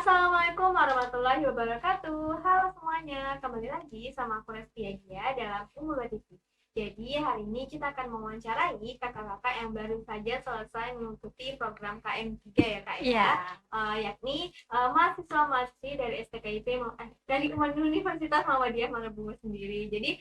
Assalamualaikum warahmatullahi wabarakatuh. Halo semuanya, kembali lagi sama aku Resti Agia dalam Umur TV. Jadi hari ini kita akan mewawancarai kakak-kakak yang baru saja selesai mengikuti program KM3 ya kak ya. Yakni mahasiswa-mahasiswi dari STKIP dari Universitas Muhammadiyah Mangunkusumo sendiri. Jadi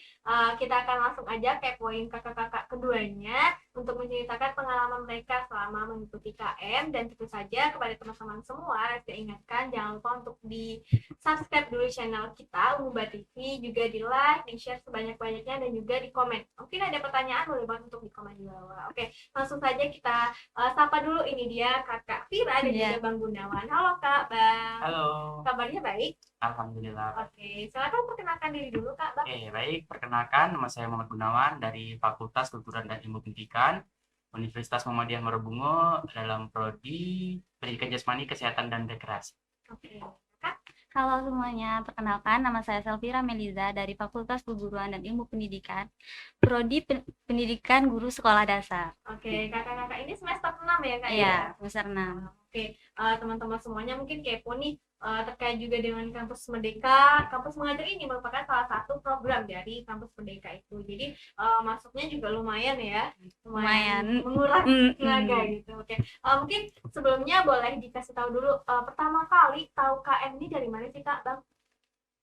kita akan langsung aja kepoin kakak-kakak keduanya untuk menceritakan pengalaman mereka selama mengikuti KM. Dan tentu saja kepada teman-teman semua saya ingatkan jangan lupa untuk di subscribe dulu channel kita Umba TV, juga di like, di share sebanyak-banyaknya, dan juga di komen. Mungkin ada pertanyaan boleh banget untuk di komen di bawah. Oke, langsung saja kita sapa dulu. Ini dia kakak Vira dan juga Bang Gunawan. Halo kak, Bang. Halo. Kabarnya baik? Alhamdulillah. Oke, silakan perkenalkan diri dulu kak, Bang. Baik. Perkenalkan, nama saya Muhammad Gunawan dari Fakultas Kultural dan Ilmu Pendidikan Universitas Muhammadiyah Marobungo dalam prodi Pendidikan Jasmani, Kesehatan dan Rekreasi. Oke, kak. Halo semuanya, perkenalkan nama saya Selvira Meliza dari Fakultas Keguruan dan Ilmu Pendidikan, Prodi Pendidikan Guru Sekolah Dasar. Oke, kakak-kakak ini semester 6 ya kak? Iya, semester 6. Oke, teman-teman semuanya mungkin kepo nih terkait juga dengan Kampus Merdeka. Kampus Mengajar ini merupakan salah satu program dari Kampus Merdeka itu. Jadi masuknya juga lumayan ya, lumayan menguras tenaga gitu. Oke, mungkin sebelumnya boleh dikasih tahu dulu pertama kali tahu KM ini dari mana sih kak, Bang?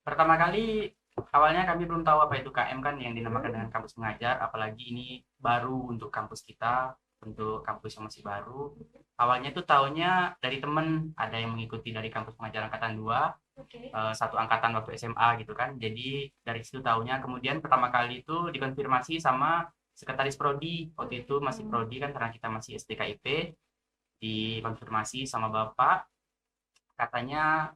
Pertama kali awalnya kami belum tahu apa itu KM kan yang dinamakan dengan Kampus Mengajar, apalagi ini baru untuk kampus kita, untuk kampus yang masih baru. Awalnya tuh tahunya dari temen, ada yang mengikuti dari Kampus Mengajar Angkatan 2, satu angkatan waktu SMA gitu kan. Jadi dari situ tahunya. Kemudian pertama kali itu dikonfirmasi sama sekretaris prodi. Waktu itu masih prodi kan karena kita masih STKIP. Dikonfirmasi sama bapak, katanya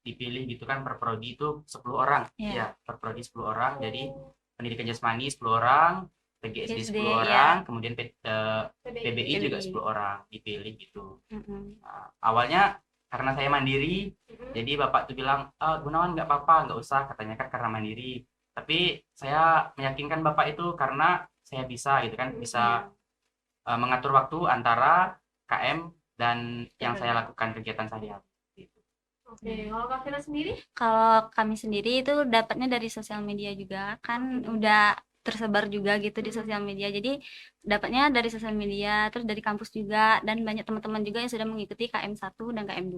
dipilih gitu kan per prodi itu 10 orang. Ya, per prodi 10 orang. Jadi pendidikan jasmani 10 orang, PGSD 10 orang, kemudian PBI juga 10 orang dipilih gitu. Nah, awalnya karena saya mandiri, jadi bapak tuh bilang, Gunawan nggak apa-apa, nggak usah, katanya kan karena mandiri. Tapi saya meyakinkan bapak itu karena saya bisa gitu kan, bisa mengatur waktu antara KM dan yang saya lakukan kegiatan sehari-hari. Oke, kalau Kak Vira sendiri? Kalau kami sendiri itu dapatnya dari sosial media juga, kan udah tersebar juga gitu di sosial media. Jadi dapatnya dari sosial media, terus dari kampus juga, dan banyak teman-teman juga yang sudah mengikuti KM1 dan KM2.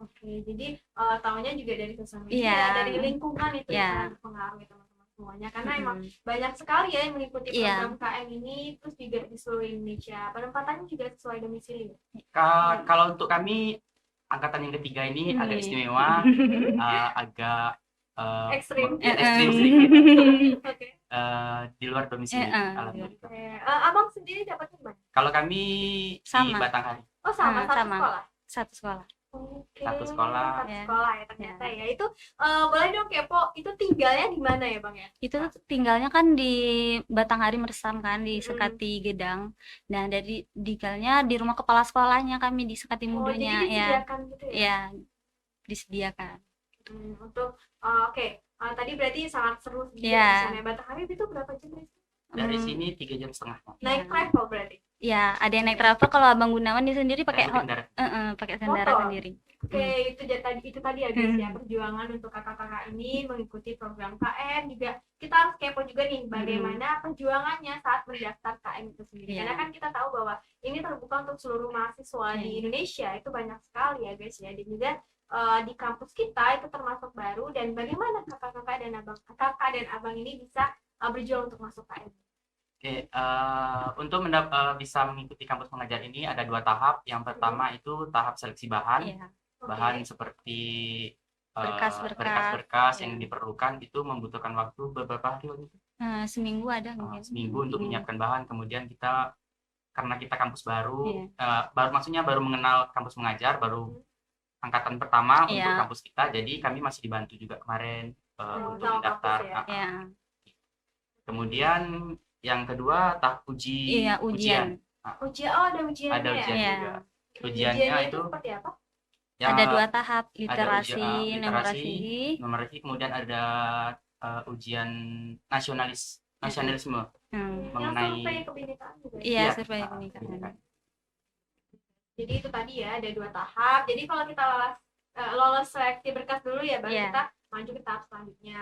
Oke, jadi tahunya juga dari sosial media, dari lingkungan itu ya, mempengaruhi teman-teman semuanya. Karena emang banyak sekali ya yang mengikuti program KM ini, terus juga di seluruh Indonesia. Penempatannya juga sesuai domisili. Kalau untuk kami angkatan yang ketiga ini agak istimewa, agak ekstrim sedikit. Di luar domisili. Abang sendiri dapatnya gimana? Kalau kami di Batanghari. Oh sama, sekolah? Satu sekolah. Oke, satu sekolah ya ternyata ya. Itu boleh dong kepo, itu tinggalnya di mana ya bang ya? Itu tinggalnya kan di Batanghari Mersam kan, di Sekati Gedang. Nah dari tinggalnya di rumah kepala sekolahnya kami di Sekati Mudunya. Jadi disediakan gitu ya? Ya disediakan. Untuk oke. Tadi berarti sangat seru di sana. Batanghari itu berapa jam dari sini? Dari sini 3,5 jam. Naik travel berarti? Ya, ada yang naik travel. Kalau Abang Gunawan di sendiri pakai kendaraan sendiri. Oke, itu tadi ya guys ya, perjuangan untuk kakak-kakak ini mengikuti program KM. Juga kita harus kepo juga nih bagaimana perjuangannya saat mendaftar KM itu sendiri. Karena kan kita tahu bahwa ini terbuka untuk seluruh mahasiswa di Indonesia, itu banyak sekali ya guys ya. Dan juga di kampus kita itu termasuk baru, dan bagaimana kakak dan abang ini bisa berjuang untuk masuk KM. Oke, untuk bisa mengikuti kampus mengajar ini ada 2 tahap. Yang pertama itu tahap seleksi bahan. Bahan seperti berkas-berkas yang diperlukan, itu membutuhkan waktu beberapa hari waktu itu. Seminggu ada mungkin. Seminggu untuk menyiapkan bahan. Kemudian kita, karena kita kampus baru, maksudnya baru mengenal kampus mengajar, baru angkatan pertama untuk kampus kita, jadi kami masih dibantu juga kemarin untuk mendaftar. Kemudian yang kedua tahap ujian. Ada ujiannya. Ada ujian juga. Ujiannya itu seperti apa? Ada 2 tahap, literasi, numerasi, kemudian ada ujian nasionalisme mengenai survei kebinekaan juga. Iya, survei kebinekaan. Jadi itu tadi ya ada 2 tahap. Jadi kalau kita lolos seleksi berkas dulu ya, baru Iya. kita maju ke tahap selanjutnya.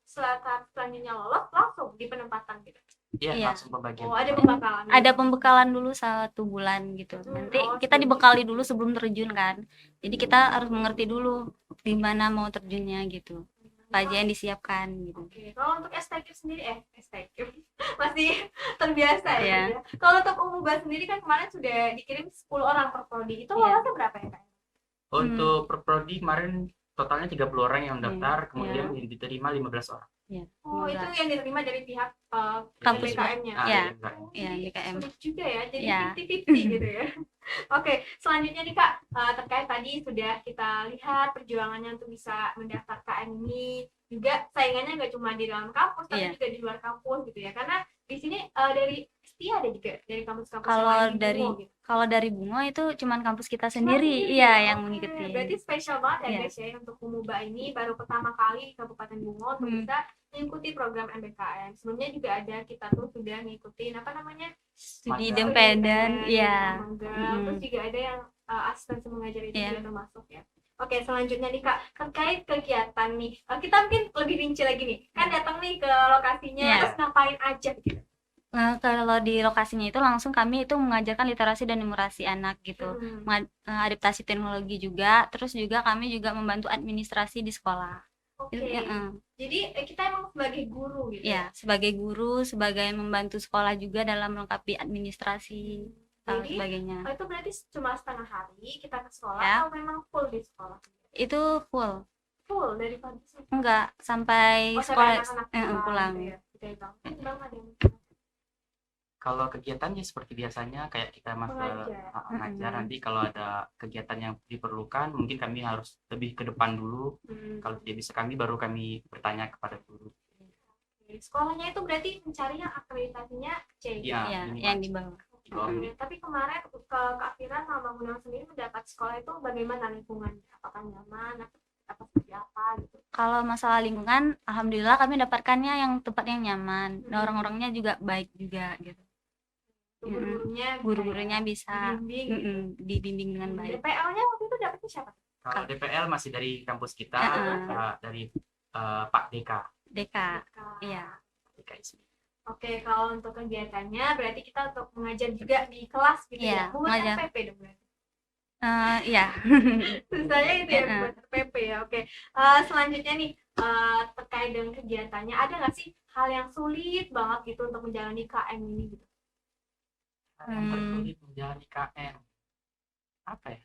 Setelah tahap selanjutnya lolos, langsung di penempatan gitu. Iya, Iya. langsung pembagian. Oh, ada pembakalan. Ada pembekalan dulu 1 bulan gitu. Nanti kita dibekali dulu sebelum terjun kan. Jadi kita harus mengerti dulu di mana mau terjunnya gitu. Apa aja yang disiapkan gitu. Oke, kalau untuk STQ sendiri, STQ masih terbiasa ya. Iya. Ya. Kalau untuk Umuba sendiri kan kemarin sudah dikirim 10 orang per prodi. Itu Iya. lolosnya berapa ya, Kak? Untuk per prodi kemarin totalnya 30 orang yang daftar, kemudian Iya. yang diterima 15 orang. Ya, Oh, itu yang diterima dari pihak Kampus. BKM-nya. Iya. BKM. Iya, BKM. Sulit juga ya, jadi Iya. 50-50 gitu ya. Oke, selanjutnya nih Kak, terkait tadi sudah kita lihat perjuangannya untuk bisa mendaftar KM ini, juga saingannya nggak cuma di dalam kampus, tapi Iya. juga di luar kampus gitu ya. Karena di sini dari Setia ada juga dari kampus-kampus yang Kalau lain di dari Bungo gitu. kalau dari Bungo itu cuman kampus kita Cuma sendiri, sendiri iya ya? yang Oke, mengikuti. Berarti spesial banget ya Iya. guys ya untuk Umuba ini baru pertama kali di Kabupaten Bungo untuk bisa mengikuti program MBKM. Sebelumnya juga ada kita tuh sudah ngikutin apa namanya Studi Magang. independen, iya. magang. Terus juga ada yang asistensi mengajar itu Iya. juga termasuk ya. Oke, selanjutnya nih Kak, terkait kegiatan nih, kita mungkin lebih rinci lagi nih. Kan datang nih ke lokasinya, Iya. terus ngapain aja gitu. Nah, kalau di lokasinya itu langsung kami itu mengajarkan literasi dan numerasi anak gitu. Adaptasi teknologi juga, terus juga kami juga membantu administrasi di sekolah. Oke. Jadi kita emang sebagai guru gitu. Ya, sebagai guru, sebagai membantu sekolah juga dalam melengkapi administrasi dan Jadi sebagainya. itu berarti cuma setengah hari kita ke sekolah Ya. atau memang full di sekolah? Itu full. Full dari pagi sampai Enggak, sampai sekolah anak-anak pulang. gitu ya. Gitu ya, Bang. Bang ada yang Kalau kegiatannya seperti biasanya kayak kita mengajar, nanti kalau ada kegiatan yang diperlukan mungkin kami harus lebih ke depan dulu. Kalau tidak bisa baru kami bertanya kepada guru. Sekolahnya itu berarti mencari yang akreditasinya C. Iya, Ya, minimal. yang di bawah. Tapi kemarin ke Kak Fira sama Bang Gunawan sendiri mendapat sekolah itu bagaimana lingkungannya? Apakah nyaman? Apa seperti apa gitu? Kalau masalah lingkungan, alhamdulillah kami dapatkannya yang tempat yang nyaman. Dan orang-orangnya juga baik juga gitu. Guru-gurunya bisa dibimbing dengan baik. DPL-nya waktu itu dapetnya siapa? Kalau DPL masih dari kampus kita, dari Pak Deka. Deka. Iya. Deka isi. Oke, kalau untuk kegiatannya berarti kita untuk mengajar juga di kelas gitu Iya, ya. Buat mengajar. RPP dong berarti. Iya. Susahnya itu ya buat RPP ya. Oke. Selanjutnya nih terkait dengan kegiatannya, ada nggak sih hal yang sulit banget gitu untuk menjalani KM ini gitu? Yang tersulit menjalani KM. Apa ya?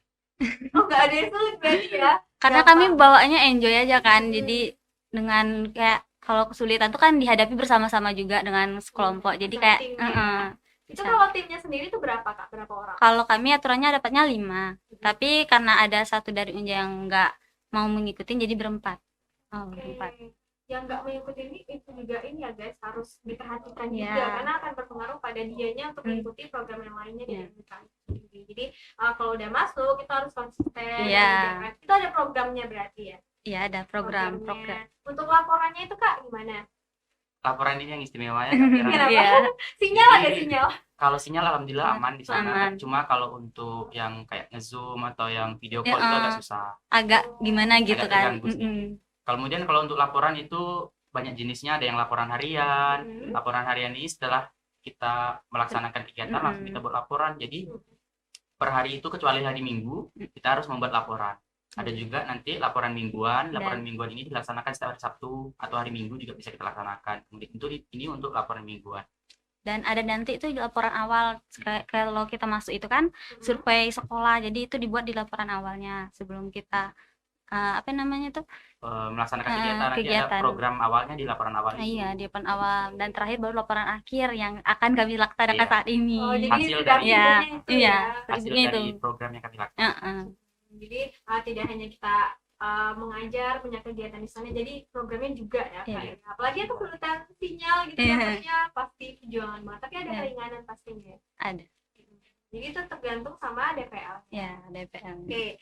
Oh, nggak ada yang sulit berarti ya? Karena Gampang. kami bawaannya enjoy aja kan. Jadi dengan kayak kalau kesulitan tuh kan dihadapi bersama-sama juga dengan sekelompok. Jadi kayak timnya. Itu bisa. kalau timnya sendiri tuh berapa Kak? Berapa orang? Kalau kami aturannya dapatnya 5. Tapi karena ada satu dari Unja yang nggak mau mengikuti jadi berempat. Berempat. Yang nggak mengikuti ini itu juga ini ya guys, harus diperhatikan Iya. juga karena akan berpengaruh pada dianya untuk mengikuti program yang lainnya di MBKM. Jadi kalau udah masuk kita harus konsisten. Iya. Itu ada programnya berarti ya? Iya, ada program. Untuk laporannya itu Kak gimana? Laporan ini yang istimewanya Kak Fira. Kenapa? Iya. Sinyal ada sinyal. Kalau sinyal alhamdulillah aman di sana. Aman. Cuma kalau untuk yang kayak nge-zoom atau yang video call Ya, itu agak susah. Agak gimana gitu Agak kan. terganggu. Kemudian kalau untuk laporan itu banyak jenisnya, ada yang laporan harian. Laporan harian ini setelah kita melaksanakan kegiatan langsung kita buat laporan. Jadi per hari itu kecuali hari Minggu kita harus membuat laporan. Ada juga nanti laporan mingguan. Laporan mingguan ini dilaksanakan setiap hari Sabtu atau hari Minggu juga bisa kita laksanakan. Kemudian ini untuk laporan mingguan. Dan ada nanti itu di laporan awal kalau kita masuk itu kan survei sekolah. Jadi itu dibuat di laporan awalnya sebelum kita apa namanya tuh melaksanakan kegiatan. Nanti ada program awalnya di laporan awal itu. Iya, di laporan awal dan terakhir baru laporan akhir yang akan kami laksanakan saat ini. Oh, jadi Hasil sudah dari- itu ya. Hasil Itu. dari program yang kami lakukan. Jadi tidak hanya kita mengajar, punya kegiatan di sana, jadi programnya juga ya. Iya. Apalagi itu kesulitan sinyal gitu ya, maksudnya pasti perjuangan banget. Tapi ada keringanan pastinya. Ada. Jadi itu tergantung sama DPL. Ya, DPL. Oke,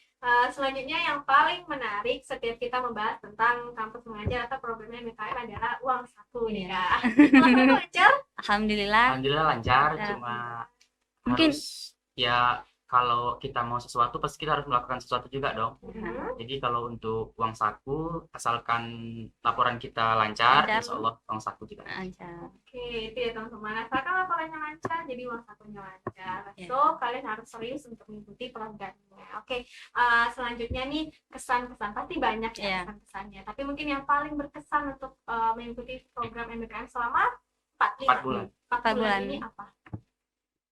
selanjutnya yang paling menarik setiap kita membahas tentang kampus mengajar atau programnya MBKM adalah uang saku nih Kak. Uang lancar? Alhamdulillah. Alhamdulillah lancar, Ya. cuma Mungkin- harus ya kalau kita mau sesuatu pasti kita harus melakukan sesuatu juga dong. Jadi kalau untuk uang saku, asalkan laporan kita lancar, Lancar. insya Allah uang saku juga. Lancar. Oke, itu ya teman-teman. Asalkan laporannya lancar, jadi uang sakunya lancar. Ya. So, kalian harus serius untuk mengikuti programnya. Oke, selanjutnya nih kesan-kesan. Pasti banyak ya Iya. kesan-kesannya. Tapi mungkin yang paling berkesan untuk mengikuti program MBKM selama 4 bulan. 4 bulan bulan. ini apa?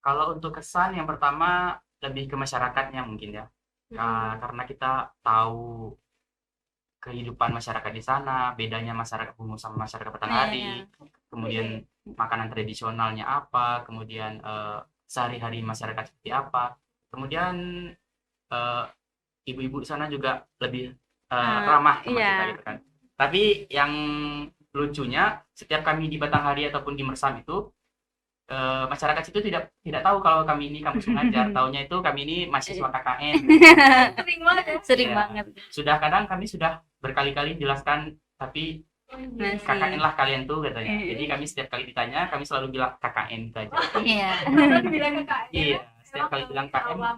Kalau untuk kesan yang pertama lebih ke masyarakatnya mungkin ya. Karena kita tahu kehidupan masyarakat di sana, bedanya masyarakat Bungo sama masyarakat Batanghari, kemudian makanan tradisionalnya apa, kemudian sehari-hari masyarakat seperti apa, kemudian ibu-ibu di sana juga lebih ramah sama kita gitu kan. Tapi yang lucunya setiap kami di Batanghari ataupun di Mersam itu masyarakat situ tidak tahu kalau kami ini kampus mengajar, taunya itu kami ini mahasiswa KKN. Sering banget ya? Sering Iya. banget. Sudah kadang kami sudah berkali-kali jelaskan, tapi Masih. KKN lah kalian tuh katanya. Jadi kami setiap kali ditanya kami selalu bilang KKN itu aja. Iya. Karena dibilang ke KKN. Iya, setiap kali bilang KKN awam.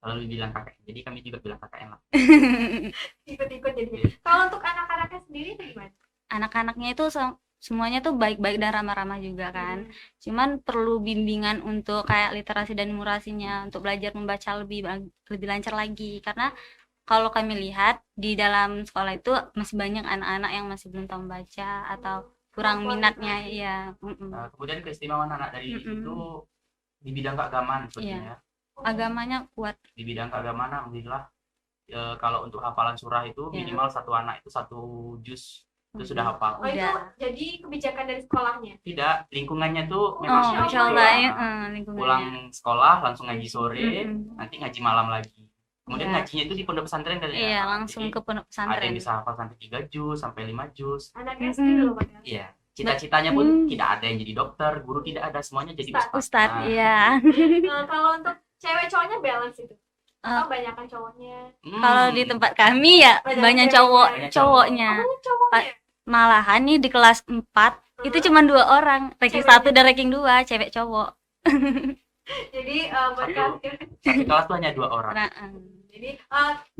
selalu bilang KKN. Jadi kami juga bilang KKN lah. Ikut-ikut jadinya. Kalau untuk anak-anaknya sendiri itu gimana? Anak-anaknya itu semuanya tuh baik-baik dan ramah-ramah juga kan. Cuman perlu bimbingan untuk kayak literasi dan numerasinya, untuk belajar membaca lebih lancar lagi, karena kalau kami lihat di dalam sekolah itu masih banyak anak-anak yang masih belum tahu membaca atau kurang minatnya ya. Kemudian keistimewaan anak dari itu di bidang keagamaan sepertinya. Agamanya kuat. Di bidang keagamaan alhamdulillah kalau untuk hafalan surah itu minimal satu anak itu 1 juz itu sudah hafal. Oh, itu jadi kebijakan dari sekolahnya? Tidak, lingkungannya tuh memang Masya Allah ya, pulang sekolah langsung ngaji sore, nanti ngaji malam lagi. Kemudian ngajinya itu di pondok pesantren katanya. Iya, langsung ke pondok pesantren. Ada yang bisa hafal sampai 3 juz, sampai 5 juz. Anak SD loh, Pak. Iya. Cita-citanya pun tidak ada yang jadi dokter, guru tidak ada, semuanya jadi Ustadz. Iya. Kalau untuk cewek cowoknya balance itu. Atau banyakan cowoknya? Kalau di tempat kami ya banyak cowoknya. Malahan nih di kelas 4 itu cuma 2 orang, ranking 1 dan ranking 2 cewek cowok. Jadi buat kalian satu kelas tuh hanya 2 orang. jadi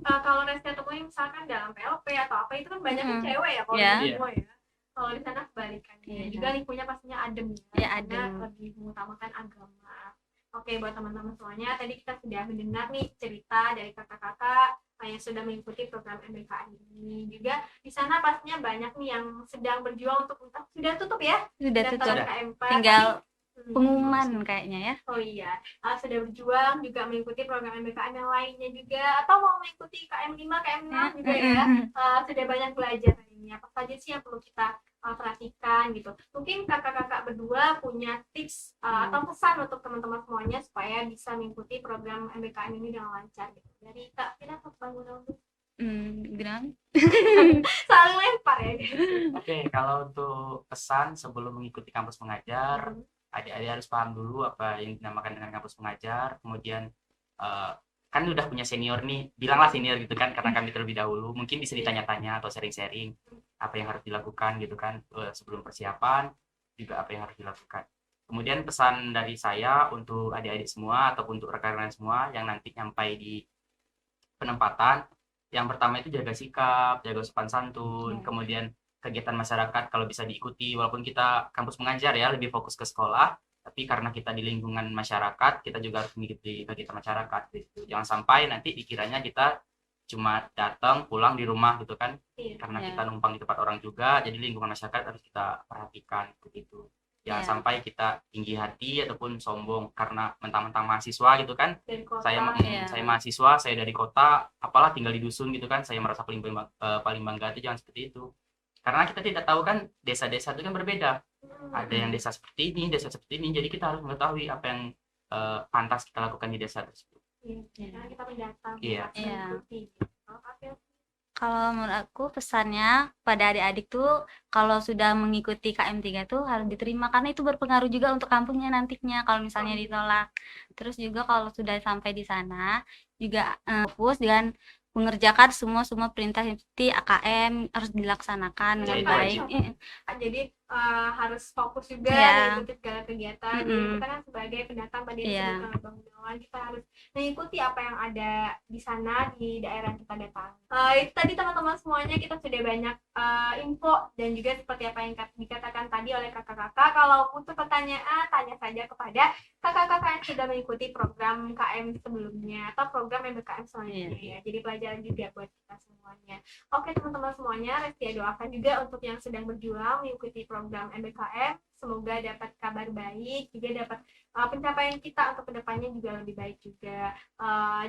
kalau Reska temuin misalkan dalam PLP atau apa itu kan banyak cewek ya kalau di semua ya. Kalau di sana kebalikannya. Juga lingkungannya pastinya adem ya. Karena lebih mengutamakan agama. Oke, buat teman-teman semuanya, tadi kita sudah mendengar nih cerita dari kakak-kakak yang sudah mengikuti program MBKM ini. Juga di sana pastinya banyak nih yang sedang berjuang untuk sudah tutup ya? Sudah tutup. KM4, tinggal pengumuman kayaknya ya. Oh iya, sudah berjuang juga mengikuti program MBKM yang lainnya juga, atau mau mengikuti KM5, KM6 juga ya. Sudah banyak belajar ini. Apa saja sih yang perlu kita perhatikan gitu. Mungkin kakak-kakak berdua punya tips atau pesan untuk teman-teman semuanya supaya bisa mengikuti program MBKM ini dengan lancar gitu. Dari Kak Vina atau Bang Gunung? Saling lempar ya. Oke, kalau untuk pesan sebelum mengikuti kampus mengajar, adik-adik harus paham dulu apa yang dinamakan dengan kampus mengajar. Kemudian kan udah punya senior nih, bilanglah senior gitu kan, karena kami terlebih dahulu mungkin bisa ditanya-tanya atau sharing-sharing apa yang harus dilakukan gitu kan sebelum persiapan, juga apa yang harus dilakukan. Kemudian pesan dari saya untuk adik-adik semua ataupun untuk rekan-rekan semua yang nanti nyampai di penempatan, yang pertama itu jaga sikap, jaga sopan santun, kemudian kegiatan masyarakat kalau bisa diikuti, walaupun kita kampus mengajar ya lebih fokus ke sekolah, tapi karena kita di lingkungan masyarakat, kita juga harus mengikuti kegiatan masyarakat gitu. Jangan sampai nanti dikiranya kita cuma datang pulang di rumah gitu kan, karena kita numpang di tempat orang juga, jadi lingkungan masyarakat harus kita perhatikan begitu. Jangan sampai kita tinggi hati ataupun sombong karena mentang-mentang mahasiswa gitu kan. Saya mahasiswa, saya dari kota, apalah tinggal di dusun gitu kan, saya merasa paling bangga, itu jangan seperti itu. Karena kita tidak tahu kan desa-desa itu kan berbeda. Ada yang desa seperti ini, desa seperti ini. Jadi kita harus mengetahui apa yang pantas kita lakukan di desa tersebut. Karena kita mendatang. Kalau menurut aku pesannya pada adik-adik tuh kalau sudah mengikuti KM3 tuh harus diterima, karena itu berpengaruh juga untuk kampusnya nantinya kalau misalnya ditolak. Terus juga kalau sudah sampai di sana juga fokus dengan mengerjakan semua perintah seperti AKM harus dilaksanakan dengan baik. Jadi harus fokus juga Iya. mengikuti segala kegiatan. Jadi Mm-mm. kita kan sebagai pendatang tadi Iya. disebutkan oleh Bang Gunawan, kita harus mengikuti apa yang ada di sana di daerah yang kita datang. Itu tadi teman-teman semuanya, kita sudah banyak info dan juga seperti apa yang dikatakan tadi oleh kakak-kakak. Kalau butuh pertanyaan, tanya saja kepada kakak-kakak yang sudah mengikuti program KM sebelumnya atau program MBKM selanjutnya ya. Jadi pelajaran juga buat kita semuanya. Oke teman-teman semuanya, Restia doakan juga untuk yang sedang berjuang mengikuti program MBKM. Semoga dapat kabar baik, juga dapat pencapaian kita untuk kedepannya juga lebih baik juga.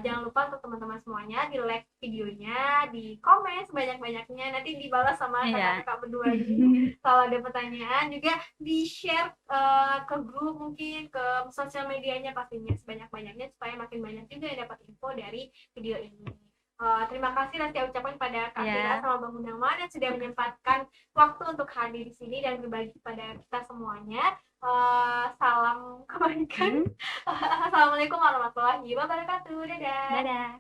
Jangan lupa untuk teman-teman semuanya di like videonya, di komen sebanyak-banyaknya, nanti dibalas sama Iya. kakak-kakak berdua ini. Kalau ada pertanyaan juga di share ke grup, mungkin ke sosial medianya pastinya sebanyak-banyaknya, supaya makin banyak juga yang dapat info dari video ini. Terima kasih nanti ucapkan pada Kak Fira Iya. sama Bang Gunawan yang sudah menyempatkan waktu untuk hadir di sini dan berbagi kepada kita semuanya. Salam kebaikan. Assalamualaikum warahmatullahi wabarakatuh. Dadah. Dadah.